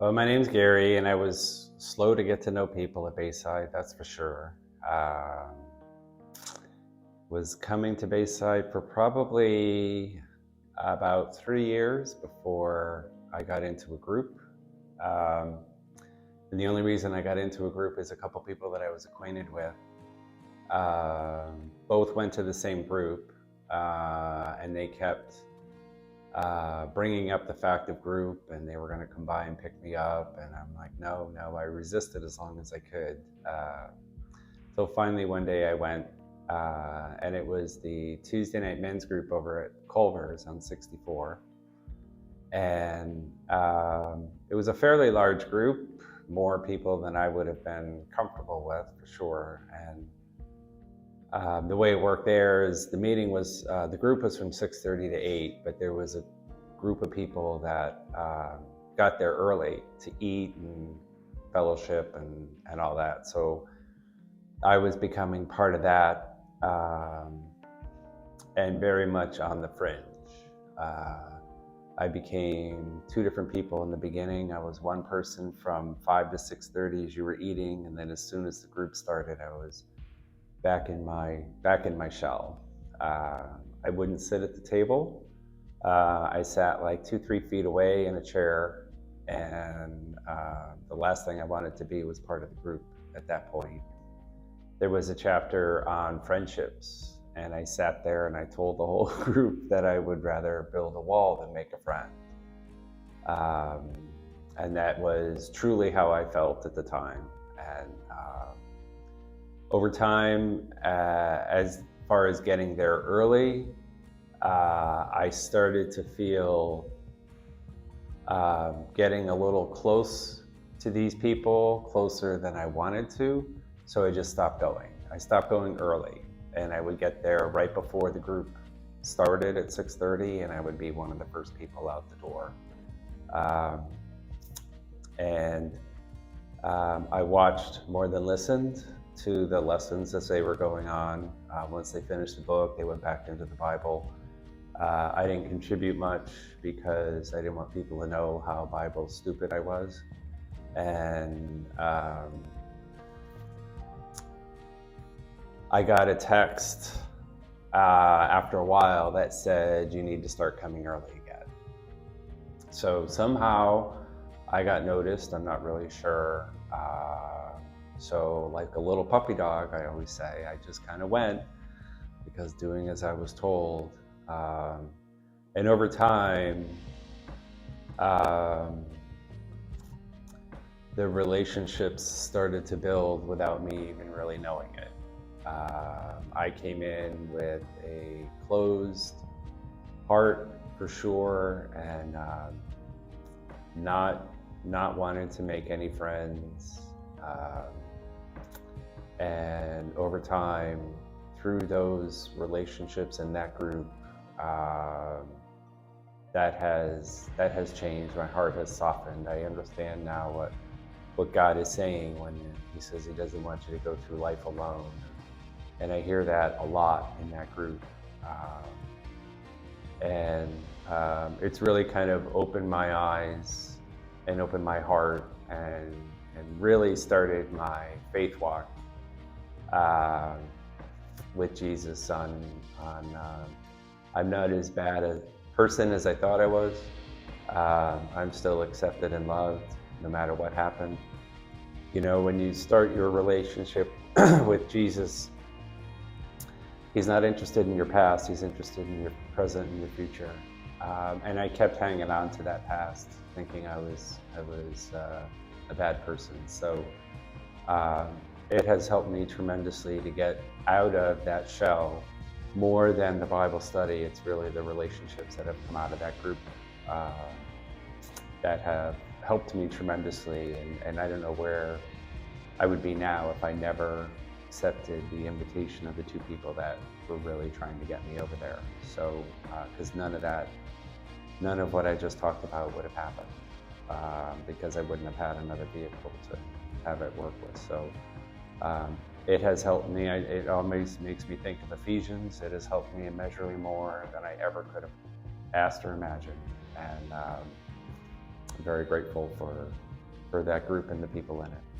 Well, my name's Gary, and I was slow to get to know people at Bayside, that's for sure. Was coming to Bayside for probably about 3 years before I got into a group. Um, and the only reason I got into a group is a couple people that I was acquainted with. Both went to the same group, and they kept bringing up the fact of group, and they were going to come by and pick me up, and I'm like, no, I resisted as long as I could. So finally one day I went, and it was the Tuesday night men's group over at Culver's on 64. And it was a fairly large group, more people than I would have been comfortable with, for sure. And the way it worked there is the meeting was, the group was from 6:30 to 8, but there was a group of people that got there early to eat and fellowship and all that. So I was becoming part of that, and very much on the fringe. I became two different people in the beginning. I was one person from 5 to 6:30 as you were eating, and then as soon as the group started, I was back in my shell. I wouldn't sit at the table. I sat like 2-3 feet away in a chair, and the last thing I wanted to be was part of the group at that point. There was a chapter on friendships, and I sat there and I told the whole group that I would rather build a wall than make a friend. And that was truly how I felt at the time. And over time, as far as getting there early, I started to feel getting a little close to these people, closer than I wanted to. So I just stopped going. I stopped going early, and I would get there right before the group started at 6:30, and I would be one of the first people out the door. I watched more than listened to the lessons as they were going on. Once they finished the book, they went back into the Bible. I didn't contribute much because I didn't want people to know how Bible stupid I was. And I got a text after a while that said, you need to start coming early again. So somehow I got noticed, I'm not really sure. So like a little puppy dog, I always say, I just kind of went, because doing as I was told. And over time, the relationships started to build without me even really knowing it. I came in with a closed heart, for sure, and not wanting to make any friends. And over time, through those relationships in that group, that has changed. My heart has softened. I understand now what God is saying when He says He doesn't want you to go through life alone. And I hear that a lot in that group. It's really kind of opened my eyes and opened my heart, and really started my faith walk with Jesus on I'm not as bad a person as I thought I was. I'm still accepted and loved no matter what happened. You know, when you start your relationship with Jesus, He's not interested in your past, He's interested in your present and your future. And I kept hanging on to that past, thinking I was a bad person. So it has helped me tremendously to get out of that shell. More than the Bible study, it's really the relationships that have come out of that group that have helped me tremendously. And I don't know where I would be now if I never accepted the invitation of the two people that were really trying to get me over there. So, because none of what I just talked about would have happened, because I wouldn't have had another vehicle to have it work with. So it has helped me. It always makes me think of Ephesians. It has helped me immeasurably more than I ever could have asked or imagined. And I'm very grateful for that group and the people in it.